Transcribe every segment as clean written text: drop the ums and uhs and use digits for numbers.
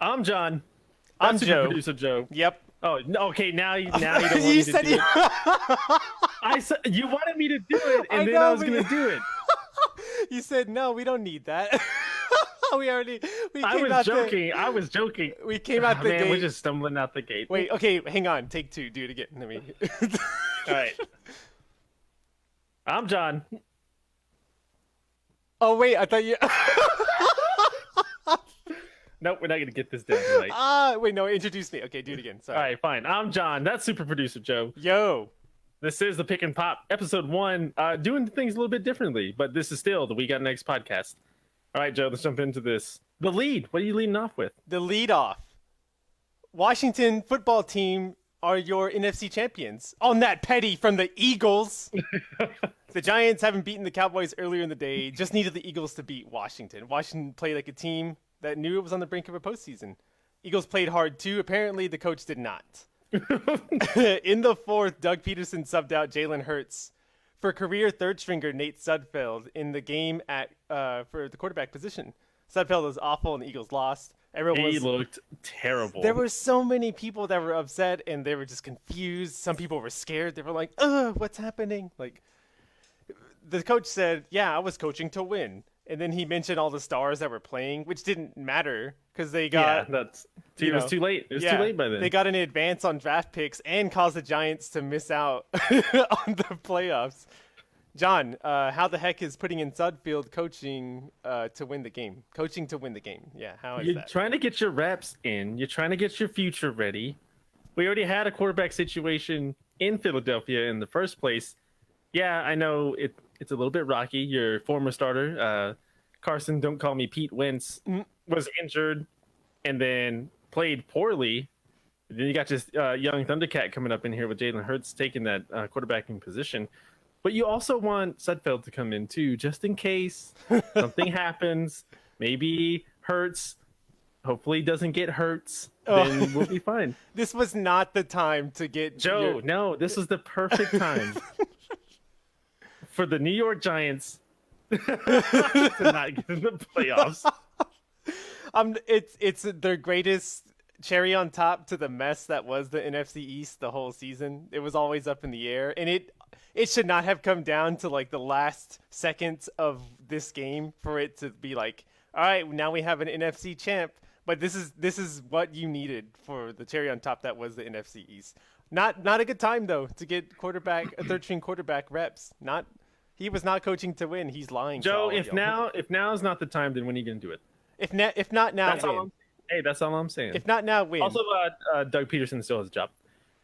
I'm John. I'm That's super Joe. producer Joe. Yep. Oh, okay. Now you don't want You me to said do it. I said you wanted me to do it, I and then I know, was gonna do it. you said no. We don't need that. we already we I came was out the joking. I was joking. we came out Ah, the man, we're gate. just stumbling out the gate. Wait. Okay. Hang on. Take two. Do it again. Let me. All right. I'm John. Oh wait. I thought you. Nope, we're not gonna get this down right. Wait. No. Introduce me. Okay. Do it again. Sorry. All right, fine. I'm John. That's super producer Joe. Yo. This is the Pick and Pop episode 1. Doing things a little bit differently, but this is still the We Got Next podcast. All right, Joe. Let's jump into this. The lead. What are you leading off with? The lead off. Washington football team are your NFC champions. On that petty from the Eagles. The Giants haven't beaten the Cowboys earlier in the day. Just needed the Eagles to beat Washington. Washington played like a team that knew it was on the brink of a postseason. Eagles played hard too. Apparently, the coach did not. In the fourth, Doug Peterson subbed out Jalen Hurts for career third stringer Nate Sudfeld in the game at for the quarterback position. Sudfeld was awful and the Eagles lost. He looked terrible. There were so many people that were upset and they were just confused. Some people were scared. They were like, "Ugh, what's happening?" Like the coach said, "Yeah, I was coaching to win." And then he mentioned all the stars that were playing, which didn't matter because they got it was too late. It was too late by then. They got an advance on draft picks and caused the Giants to miss out on the playoffs. John, how the heck is putting in Sudfield coaching to win the game? Coaching to win the game. Yeah, how is You're that? trying to get your reps in. You're trying to get your future ready. We already had a quarterback situation in Philadelphia in the first place. Yeah, I know it's a little bit rocky. Your former starter, Carson, don't call me Pete Wentz, was injured and then played poorly. Then you got this young Thundercat coming up in here with Jalen Hurts taking that quarterbacking position. But you also want Sudfeld to come in too, just in case something happens. Maybe Hurts, hopefully doesn't get Hurts. Then we'll be fine. This was not the time to get Joe, no, this was the perfect time for the New York Giants to not get in the playoffs. It's their greatest cherry on top to the mess that was the NFC East the whole season. It was always up in the air, and it should not have come down to like the last seconds of this game for it to be like, all right, now we have an NFC champ. But this is what you needed for the cherry on top that was the NFC East. Not a good time though to get a third string quarterback reps. He was not coaching to win. He's lying. Joe, if now is not the time, then when are you gonna do it? If not now, that's win. Hey, that's all I'm saying. If not now, win. Also, Doug Peterson still has a job.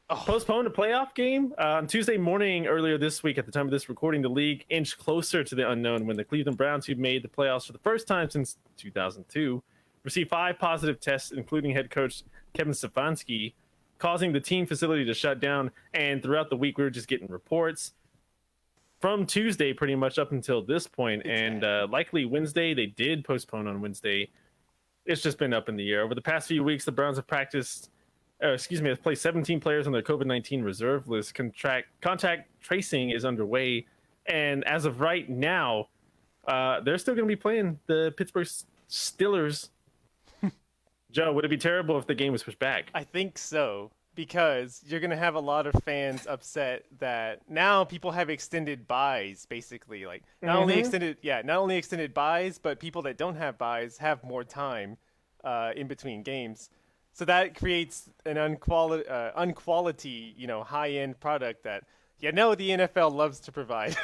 Postponed a playoff game on Tuesday morning earlier this week. At the time of this recording, the league inched closer to the unknown when the Cleveland Browns, who made the playoffs for the first time since 2002, received 5 positive tests, including head coach Kevin Stefanski, causing the team facility to shut down. And throughout the week, we were just getting reports from Tuesday pretty much up until this point. And likely Wednesday, they did postpone on Wednesday. It's just been up in the air. Over the past few weeks, the Browns have have placed 17 players on their COVID-19 reserve list. Contact tracing is underway. And as of right now, they're still going to be playing the Pittsburgh Steelers. Joe, would it be terrible if the game was pushed back? I think so, because you're going to have a lot of fans upset that now people have extended buys, basically. Like not only extended buys, but people that don't have buys have more time in between games. So that creates an unquality, high-end product that the NFL loves to provide.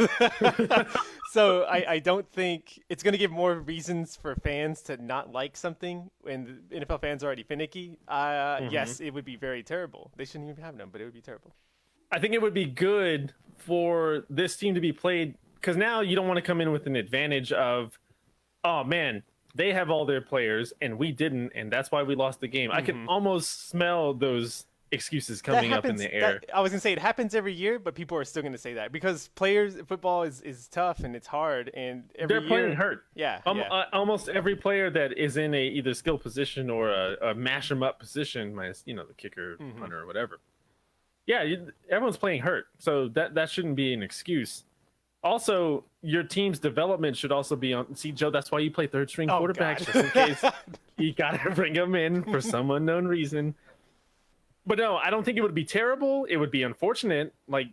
So I don't think it's going to give more reasons for fans to not like something when the NFL fans are already finicky. Yes, it would be very terrible. They shouldn't even have them, but it would be terrible. I think it would be good for this team to be played because now you don't want to come in with an advantage of, oh, man, they have all their players and we didn't, and that's why we lost the game. I can almost smell those excuses coming up in the air. I was gonna say it happens every year, but people are still gonna say that because football is tough and it's hard, and they're playing hurt. Yeah, almost every player that is in a either skill position or a mash 'em up position, minus the kicker, punter, or whatever. Yeah, everyone's playing hurt, so that shouldn't be an excuse. Also, your team's development should also be on. See, Joe, that's why you play third string quarterbacks, God. just in case you gotta bring them in for some unknown reason. But no, I don't think it would be terrible. It would be unfortunate, like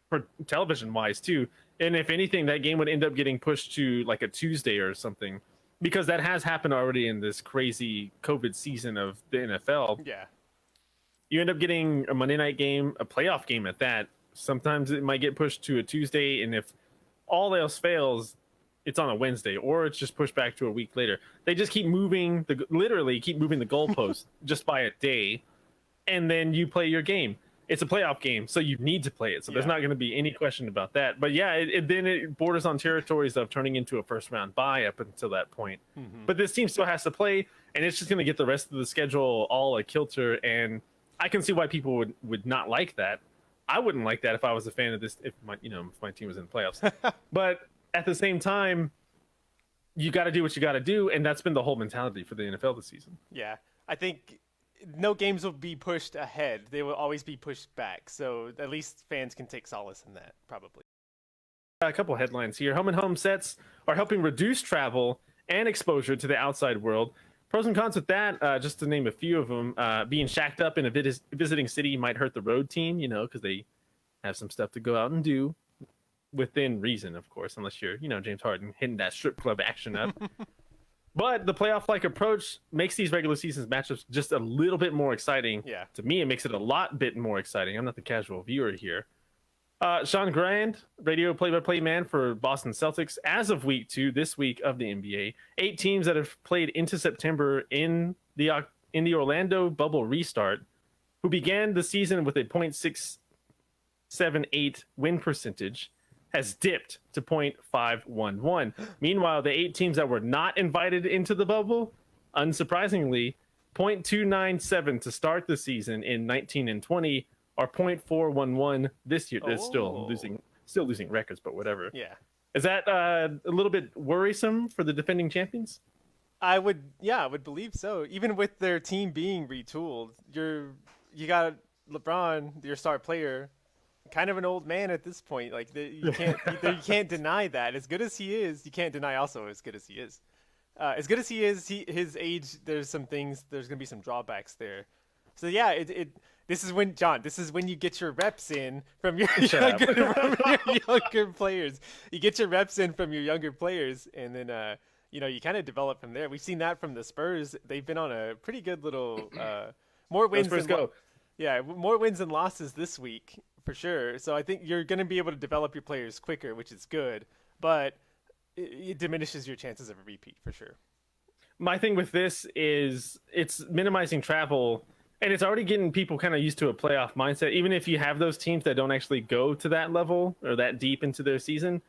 for television wise too. And if anything, that game would end up getting pushed to like a Tuesday or something, because that has happened already in this crazy COVID season of the NFL. Yeah. You end up getting a Monday night game, a playoff game at that. Sometimes it might get pushed to a Tuesday, and if all else fails, it's on a Wednesday, or it's just pushed back to a week later. They just literally keep moving the goalpost just by a day, and then you play your game. It's a playoff game, so you need to play it. So there's not going to be any question about that. But yeah, then it borders on territories of turning into a first round bye up until that point. But this team still has to play, and it's just going to get the rest of the schedule all a kilter. And I can see why people would not like that. I wouldn't like that if I was a fan of this, if my team was in the playoffs. But at the same time, you got to do what you got to do, and that's been the whole mentality for the NFL this season. Yeah, I think no games will be pushed ahead; they will always be pushed back. So at least fans can take solace in that, probably. A couple headlines here: home and home sets are helping reduce travel and exposure to the outside world. Pros and cons with that, just to name a few of them, being shacked up in a visiting city might hurt the road team, because they have some stuff to go out and do within reason, of course, unless you're, James Harden hitting that strip club action up. But the playoff-like approach makes these regular season matchups just a little bit more exciting. Yeah. To me, it makes it a lot bit more exciting. I'm not the casual viewer here. Sean Grand, radio play-by-play man for Boston Celtics, as of week 2 this week of the NBA, 8 teams that have played into September in the Orlando bubble restart, who began the season with a .678 win percentage, has dipped to .511. Meanwhile, the 8 teams that were not invited into the bubble, unsurprisingly, .297 to start the season in 19 and 20. Are .411 this year. They're still losing records, but whatever. Yeah. Is that a little bit worrisome for the defending champions? I would believe so. Even with their team being retooled, you got LeBron, your star player, kind of an old man at this point. Like you can't deny that. As good as he is, you can't deny also as good as he is. As good as he is, his age. There's gonna be some drawbacks there. So yeah, This is when you get your reps in from your younger players. You get your reps in from your younger players, and then you kind of develop from there. We've seen that from the Spurs. They've been on a pretty good little more wins. More wins and losses this week for sure. So I think you're going to be able to develop your players quicker, which is good, but it diminishes your chances of a repeat for sure. My thing with this is it's minimizing travel. And it's already getting people kind of used to a playoff mindset. Even if you have those teams that don't actually go to that level or that deep into their season,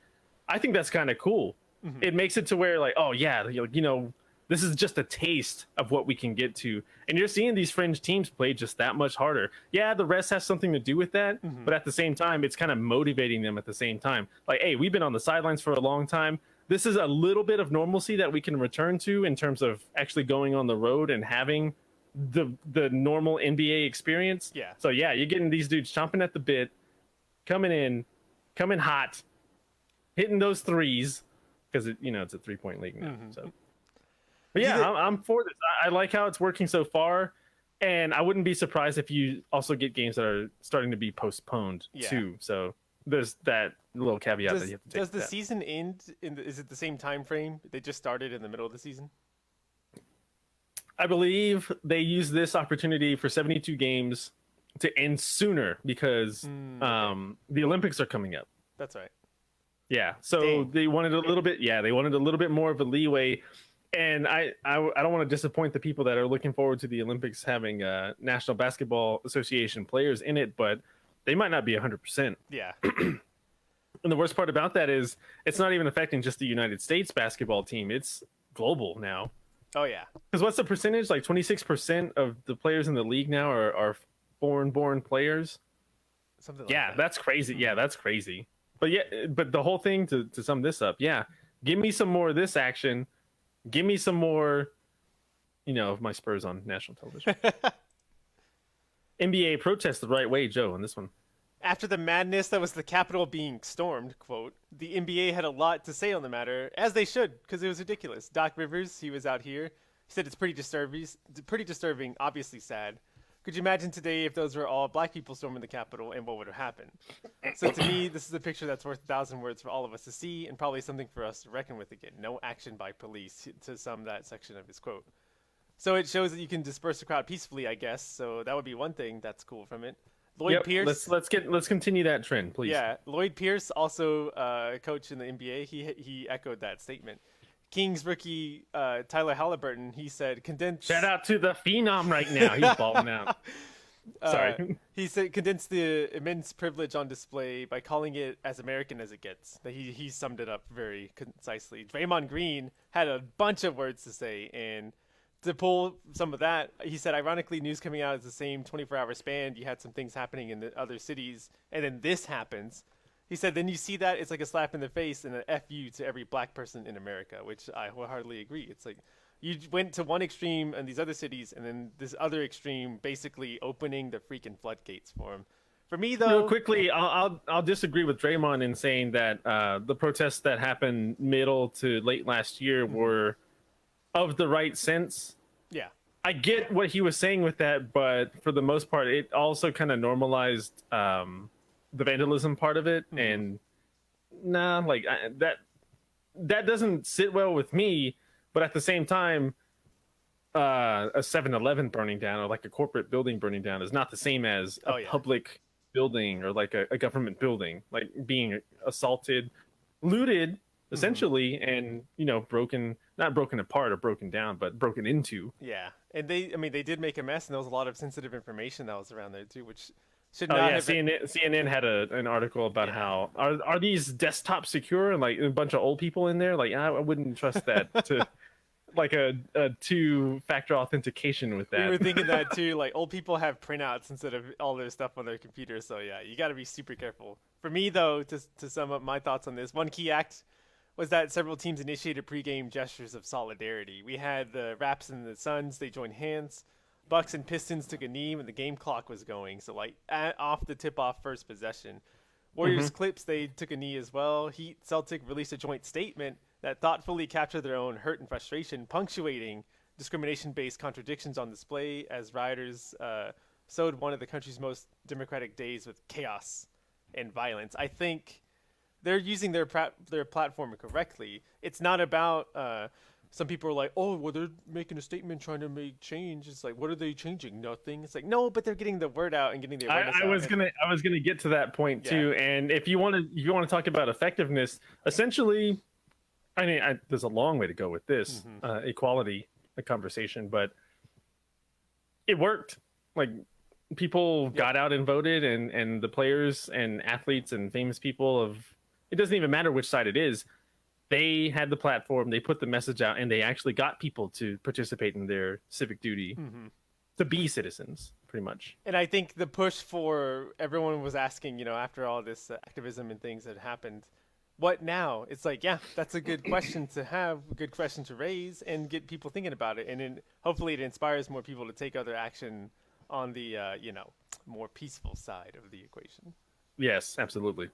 I think that's kind of cool. Mm-hmm. It makes it to where like, oh yeah, this is just a taste of what we can get to. And you're seeing these fringe teams play just that much harder. Yeah, the rest has something to do with that. Mm-hmm. But at the same time, it's kind of motivating them at the same time. Like, hey, we've been on the sidelines for a long time. This is a little bit of normalcy that we can return to in terms of actually going on the road and having the normal NBA experience. Yeah. So yeah, you're getting these dudes chomping at the bit, coming hot, hitting those threes because it's a 3-point league now. Mm-hmm. So, but yeah, I'm for this. I like how it's working so far, and I wouldn't be surprised if you also get games that are starting to be postponed too. So there's that little caveat that you have to take. Does the season end? Is it the same time frame? They just started in the middle of the season. I believe they use this opportunity for 72 games to end sooner because the Olympics are coming up. That's right. Yeah, so they wanted a little bit. Yeah, they wanted a little bit more of a leeway, and I don't want to disappoint the people that are looking forward to the Olympics having National Basketball Association players in it, but they might not be 100%. Yeah. And the worst part about that is it's not even affecting just the United States basketball team; it's global now. Oh yeah. Because what's the percentage? Like 26% of the players in the league now are foreign-born players. Something like that. That's crazy. Yeah, that's crazy. But the whole thing to sum this up, give me some more of this action. Give me some more, of my Spurs on national television. NBA protests the right way, Joe, on this one. After the madness that was the Capitol being stormed, quote, the NBA had a lot to say on the matter, as they should, because it was ridiculous. Doc Rivers, he was out here. He said it's pretty disturbing, obviously sad. Could you imagine today if those were all black people storming the Capitol and what would have happened? So to me, this is a picture that's worth 1,000 words for all of us to see and probably something for us to reckon with again. No action by police, to sum that section of his quote. So it shows that you can disperse a crowd peacefully, I guess. So that would be one thing that's cool from it. Lloyd Pierce. Let's continue that trend, please. Yeah, Lloyd Pierce, also a coach in the NBA, he echoed that statement. Kings rookie Tyler Halliburton, he said, condense. Shout out to the phenom right now. He's balling out. Sorry. He said, condense the immense privilege on display by calling it as American as it gets. He summed it up very concisely. Draymond Green had a bunch of words to say, and to pull some of that, he said, ironically, news coming out is the same 24-hour span. You had some things happening in the other cities, and then this happens. He said, then you see that, it's like a slap in the face and an FU to every black person in America, which I wholeheartedly agree. It's like you went to one extreme in these other cities, and then this other extreme basically opening the freaking floodgates for him. For me, though, real quickly, I'll disagree with Draymond in saying that the protests that happened middle to late last year were of the right sense. Yeah. I get what he was saying with that, but for the most part, it also kind of normalized the vandalism part of it, and that doesn't sit well with me. But at the same time, a 7-Eleven burning down or like a corporate building burning down is not the same as a public building or like a government building, like being assaulted, looted essentially, and not broken apart or broken down, but broken into. Yeah, and they did make a mess, and there was a lot of sensitive information that was around there too, which should not. Oh yeah, CNN had an article about how are these desktops secure, and like a bunch of old people in there. Like I wouldn't trust that to like a two-factor authentication with that. We were thinking that too. Like old people have printouts instead of all their stuff on their computer, so yeah, you got to be super careful. For me though, to sum up my thoughts on this, one key act was that several teams initiated pregame gestures of solidarity. We had the Raps and the Suns, they joined hands. Bucks and Pistons took a knee when the game clock was going, so like off the tip-off first possession. Warriors Clips, they took a knee as well. Heat Celtic released a joint statement that thoughtfully captured their own hurt and frustration, punctuating discrimination-based contradictions on display as rioters sowed one of the country's most democratic days with chaos and violence. I think they're using their platform correctly. It's not about some people are like, oh, well, they're making a statement trying to make change. It's like, what are they changing? Nothing. It's like, no, but they're getting the word out and getting the awareness out. I was gonna get to that point too. And if you want to talk about effectiveness, essentially, I mean, there's a long way to go with this equality conversation, but it worked. Like people got out and voted, and the players and athletes and famous people it doesn't even matter which side it is. They had the platform, they put the message out, and they actually got people to participate in their civic duty to be citizens, pretty much. And I think the push for everyone was asking, after all this activism and things that happened, what now? It's like, yeah, that's a good question to have, a good question to raise, and get people thinking about it. And then hopefully it inspires more people to take other action on the, more peaceful side of the equation. Yes, absolutely.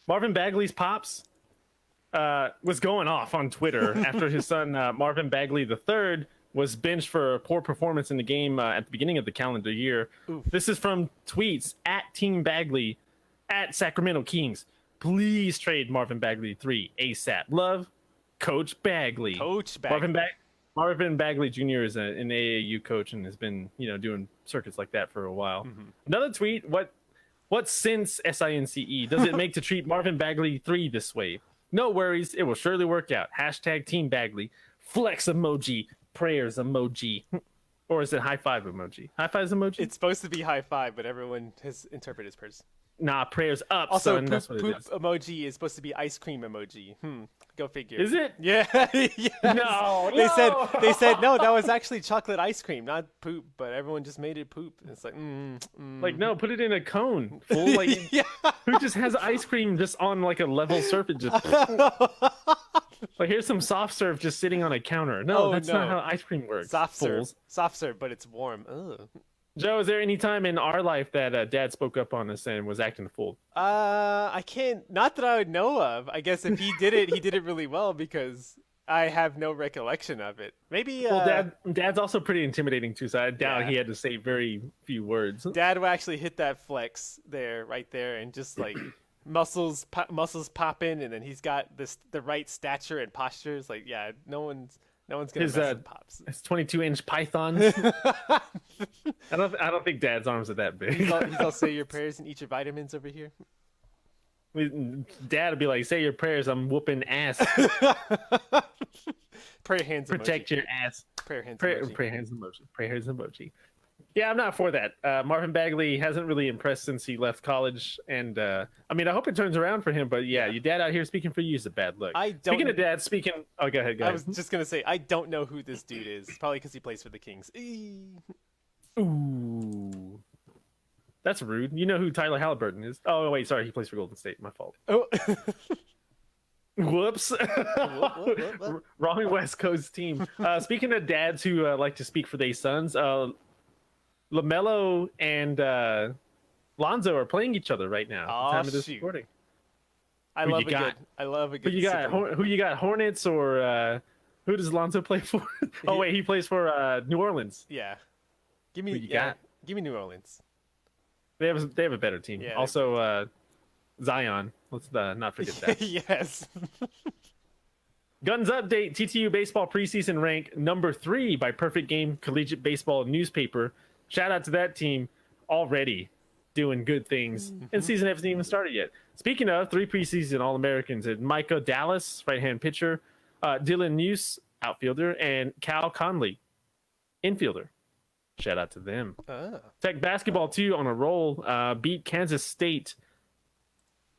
Marvin Bagley's pops was going off on Twitter after his son Marvin Bagley III was benched for a poor performance in the game at the beginning of the calendar year. Oof. This is from tweets at Team Bagley at Sacramento Kings. Please trade Marvin Bagley III ASAP. Love, Coach Bagley. Coach Bagley. Marvin Bagley Jr. is an AAU coach and has been doing circuits like that for a while. Another tweet. What sense, SINCE, does it make to treat Marvin Bagley III this way? No worries, it will surely work out. Hashtag Team Bagley. Flex emoji. Prayers emoji. Or is it high five emoji? High fives emoji? It's supposed to be high five, but everyone has interpreted as prayers. Nah, prayers up. Also, son. That's what poop it is. emoji is supposed to be ice cream emoji. Go figure. Is it? Yeah. Yes. No. They said no. That was actually chocolate ice cream, not poop. But everyone just made it poop. And it's like, like no, put it in a cone. Full like, who just has ice cream just on like a level surface? Just like here's some soft serve just sitting on a counter. No, that's not how ice cream works. Soft serve, but it's warm. Ugh. Joe, is there any time in our life that Dad spoke up on us and was acting a fool? I can't. Not that I would know of. I guess if he did it, he did it really well because I have no recollection of it. Maybe. Well, Dad's also pretty intimidating too, so I doubt he had to say very few words. Dad will actually hit that flex there, right there, and just like muscles pop in, and then he's got the right stature and posture. It's like, yeah, no one's gonna mess with Pops. His 22-inch pythons. I don't think Dad's arms are that big. He's all say your prayers and eat your vitamins over here. Dad would be like, say your prayers, I'm whooping ass. Prayer hands emoji. Protect your ass. Prayer hands emoji. Prayer hands emoji. Prayer hands emoji. Yeah, I'm not for that. Marvin Bagley hasn't really impressed since he left college, and I hope it turns around for him. But yeah, your dad out here speaking for you is a bad look. Speaking of dad, oh, go ahead. I was just gonna say I don't know who this dude is. Probably because he plays for the Kings. Ooh, that's rude. You know who Tyler Halliburton is? Oh wait, sorry, he plays for Golden State. My fault. Oh. Whoops. Wrong West Coast team. Speaking of dads who like to speak for their sons, LaMelo and Lonzo are playing each other right now at the time of this recording. I love a good. Who you got? Hornets or who does Lonzo play for? Oh wait, he plays for New Orleans. Yeah. Give me New Orleans. They have a better team. Yeah, also Zion. Let's not forget that. Yes. Guns update: TTU baseball preseason rank number 3 by Perfect Game Collegiate Baseball newspaper. Shout out to that team, already doing good things, and season hasn't even started yet. Speaking of 3 preseason All-Americans, Micah Dallas, right-hand pitcher, Dylan Neuse, outfielder, and Cal Conley, infielder. Shout out to them. Tech basketball too on a roll. Beat Kansas State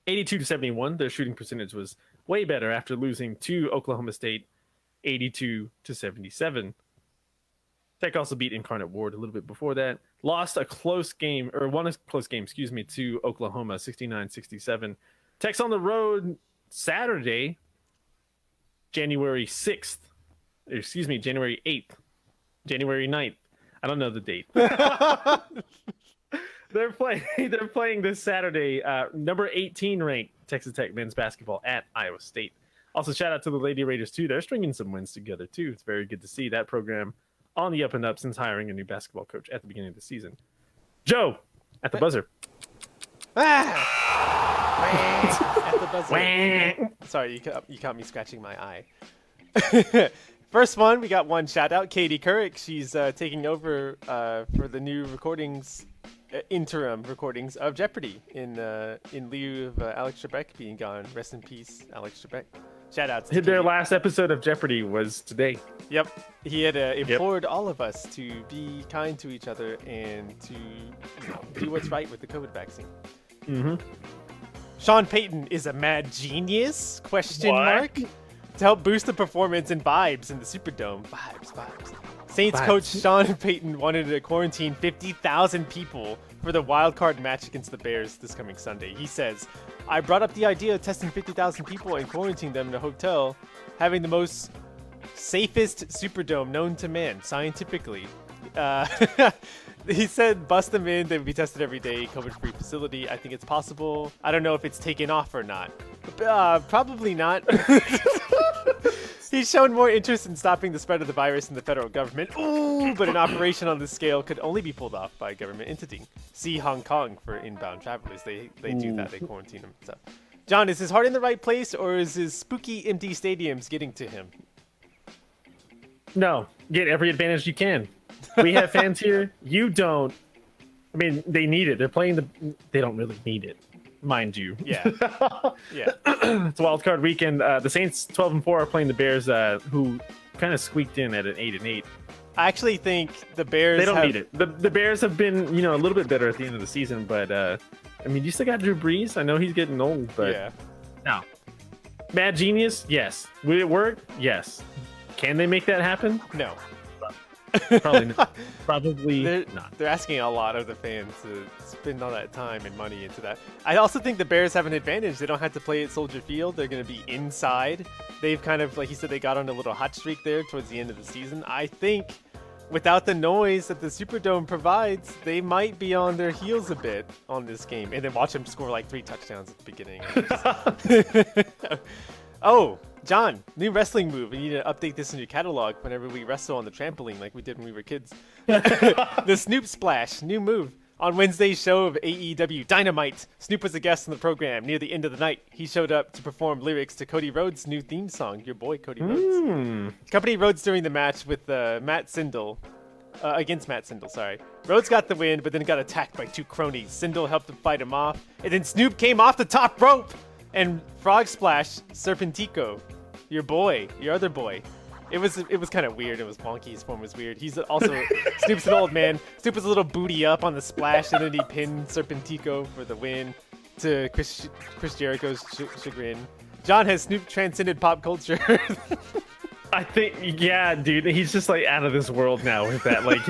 82-71. Their shooting percentage was way better after losing to Oklahoma State 82-77. Tech also beat Incarnate Ward a little bit before that. Lost a close game, or won a close game, to Oklahoma 69-67. Tech's on the road Saturday, January 6th. January 8th. January 9th. I don't know the date. They're playing this Saturday, number 18 ranked Texas Tech men's basketball at Iowa State. Also, shout out to the Lady Raiders too. They're stringing some wins together too. It's very good to see that program on the up and up since hiring a new basketball coach at the beginning of the season. Joe, at the buzzer. At the buzzer. Sorry, you caught me scratching my eye. First one, we got one shout out, Katie Couric. She's taking over for the new recordings, interim recordings of Jeopardy in lieu of Alex Trebek being gone. Rest in peace, Alex Trebek. Shout out to their last episode of Jeopardy was today. Yep, he had implored all of us to be kind to each other and to do what's right with the COVID vaccine. Mm-hmm. Sean Payton is a mad genius? Question mark. To help boost the performance and vibes in the Superdome. Vibes. Saints coach Sean Payton wanted to quarantine 50,000 people for the wild card match against the Bears this coming Sunday. He says, I brought up the idea of testing 50,000 people and quarantining them in a hotel, having the most safest Superdome known to man, scientifically. He said, bust them in, they would be tested every day, COVID-free facility. I think it's possible. I don't know if it's taken off or not. Probably not. He's shown more interest in stopping the spread of the virus than the federal government. Ooh, but an operation on this scale could only be pulled off by a government entity. See Hong Kong for inbound travelers. They do that. They quarantine them. So, John, is his heart in the right place, or is his spooky empty stadiums getting to him? No. Get every advantage you can. We have fans here. You don't. I mean, they need it. They're playing they don't really need it, mind you. Yeah. Yeah. It's wild card weekend. The Saints 12-4 are playing the Bears, who kind of squeaked in at an 8-8. I actually think the Bears. They don't need it. The Bears have been, a little bit better at the end of the season, but I mean, you still got Drew Brees. I know he's getting old, but yeah. No. Mad genius? Yes. Will it work? Yes. Can they make that happen? No. Probably not. Probably not. They're asking a lot of the fans to spend all that time and money into that. I also think the Bears have an advantage. They don't have to play at Soldier Field. They're going to be inside. They've kind of, like you said, they got on a little hot streak there towards the end of the season. I think without the noise that the Superdome provides, they might be on their heels a bit on this game. And then watch them score like 3 touchdowns at the beginning. Oh, John, new wrestling move. You need to update this in your catalog whenever we wrestle on the trampoline like we did when we were kids. The Snoop Splash, new move. On Wednesday's show of AEW Dynamite, Snoop was a guest on the program. Near the end of the night, he showed up to perform lyrics to Cody Rhodes' new theme song, Your Boy Cody Rhodes. Company Rhodes during the match with Matt Sindel, against Matt Sindel, sorry. Rhodes got the win, but then got attacked by 2 cronies. Sindel helped him fight him off, and then Snoop came off the top rope and frog splash Serpentico, your boy, your other boy. It was kind of weird. It was wonky. His form was weird. He's also Snoop's an old man. Snoop was a little booty up on the splash, and then he pinned Serpentico for the win to Chris Jericho's chagrin. John, has Snoop transcended pop culture? I think, yeah, dude, he's just like out of this world now with that. Like,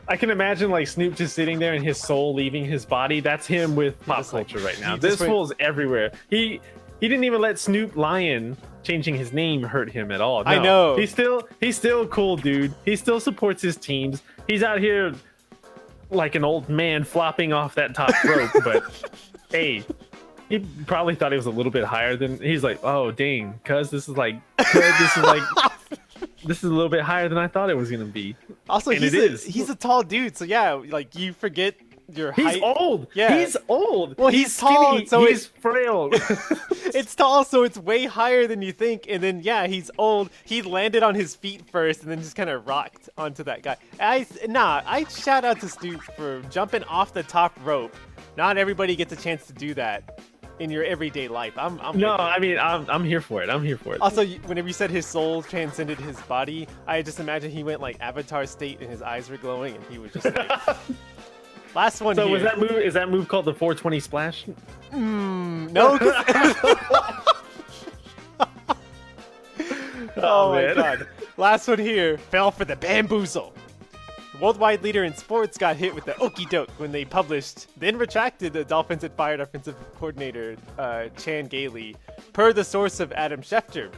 I can imagine like Snoop just sitting there and his soul leaving his body. That's him with pop culture right now. This fool's everywhere. He didn't even let Snoop Lion changing his name hurt him at all. No, I know. He's still a cool dude. He still supports his teams. He's out here like an old man flopping off that top rope. But hey, he probably thought he was a little bit higher than. He's like, oh dang, this is a little bit higher than I thought it was gonna be. Also, and he's a tall dude, so yeah, like you forget your height. He's old. Yeah, he's old. Well, he's tall, skinny, so he's frail. It's tall, so it's way higher than you think. And then yeah, he's old. He landed on his feet first, and then just kind of rocked onto that guy. I shout out to Snoop for jumping off the top rope. Not everybody gets a chance to do that in your everyday life. I'm here for it. I'm here for it. Also, whenever you said his soul transcended his body, I just imagine he went like Avatar state and his eyes were glowing and he was just like last one. So here. is that move called the 420 splash? No. Oh my god. Last one here fell for the bamboozle. The worldwide leader in sports got hit with the okie doke when they published, then retracted the Dolphins had fired offensive coordinator Chan Gailey, per the source of Adam Schefter.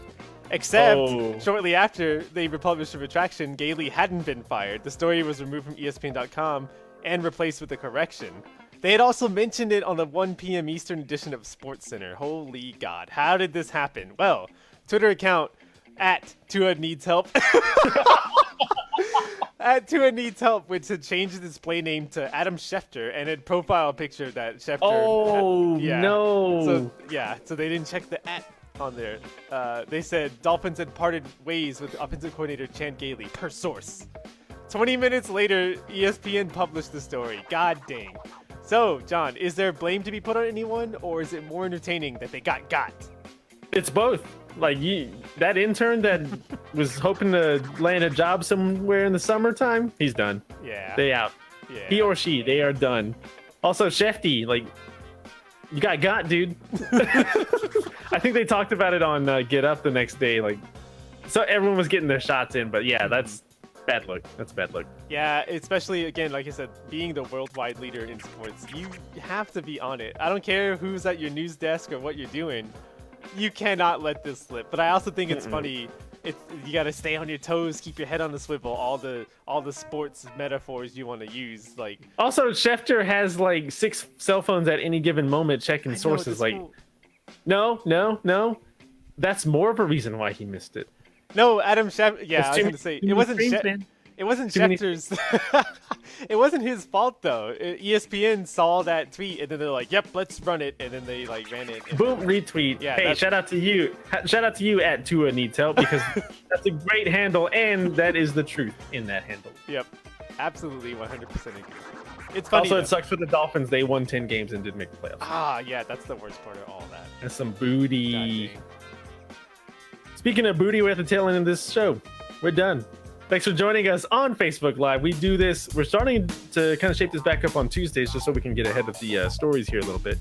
Except, shortly after they republished a retraction, Gailey hadn't been fired. The story was removed from ESPN.com and replaced with a correction. They had also mentioned it on the 1 p.m. Eastern edition of SportsCenter. Holy God, how did this happen? Well, Twitter account @TuaNeedsHelp. @TuaNeedsHelp, which had changed the display name to Adam Schefter and had profile picture that Schefter. So they didn't check the @ on there. They said Dolphins had parted ways with offensive coordinator Chan Gailey, per source. 20 minutes later, ESPN published the story. God dang. So, John, is there blame to be put on anyone, or is it more entertaining that they got? It's both. Like that intern that was hoping to land a job somewhere in the summertime, he's done. Yeah. They out. Yeah. He or she, they are done. Also, Shefty, like, you got, dude. I think they talked about it on Get Up the next day. Like, so everyone was getting their shots in, but yeah, that's bad luck. That's bad luck. Yeah, especially, again, like I said, being the worldwide leader in sports, you have to be on it. I don't care who's at your news desk or what you're doing. You cannot let this slip. But I also think it's funny. You got to stay on your toes, keep your head on the swivel. All the sports metaphors you want to use, like. Also, Schefter has like 6 cell phones at any given moment checking sources. Like, no, that's more of a reason why he missed it. No, Adam Schefter. Yeah, I was gonna say it wasn't. It wasn't Schefter's. It wasn't his fault though. ESPN saw that tweet and then they're like, "Yep, let's run it," and then they like ran it. Boom, retweet. Yeah, hey, shout out to you. Shout out to you @TuaNeedsHelp because that's a great handle and that is the truth in that handle. Yep, absolutely, 100% agree. It's funny. Also, it sucks for the Dolphins. They won 10 games and didn't make the playoffs. Ah, yeah, that's the worst part of all that. That's some booty. Speaking of booty, we're at the tail end of this show. We're done. Thanks for joining us on Facebook Live. We do this. We're starting to kind of shape this back up on Tuesdays just so we can get ahead of the stories here a little bit.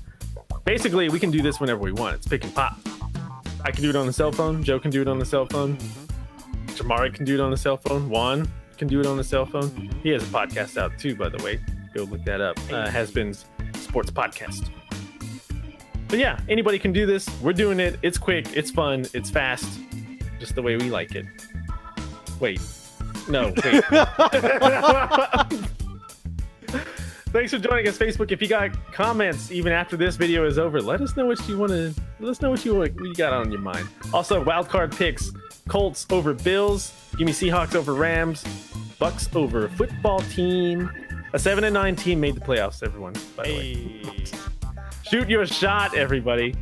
Basically, we can do this whenever we want. It's pick and pop. I can do it on the cell phone. Joe can do it on the cell phone. Jamari can do it on the cell phone. Juan can do it on the cell phone. He has a podcast out too, by the way. Go look that up. Has-Been's Sports Podcast. But yeah, anybody can do this. We're doing it. It's quick. It's fun. It's fast. Just the way we like it. Wait. No, wait. Thanks for joining us, Facebook. If you got comments even after this video is over, let us know what you want to. Let us know what you got on your mind. Also, wildcard picks: Colts over Bills. Give me Seahawks over Rams. Bucks over football team. A 7-9 team made the playoffs. Everyone, by the way. Shoot your shot, everybody.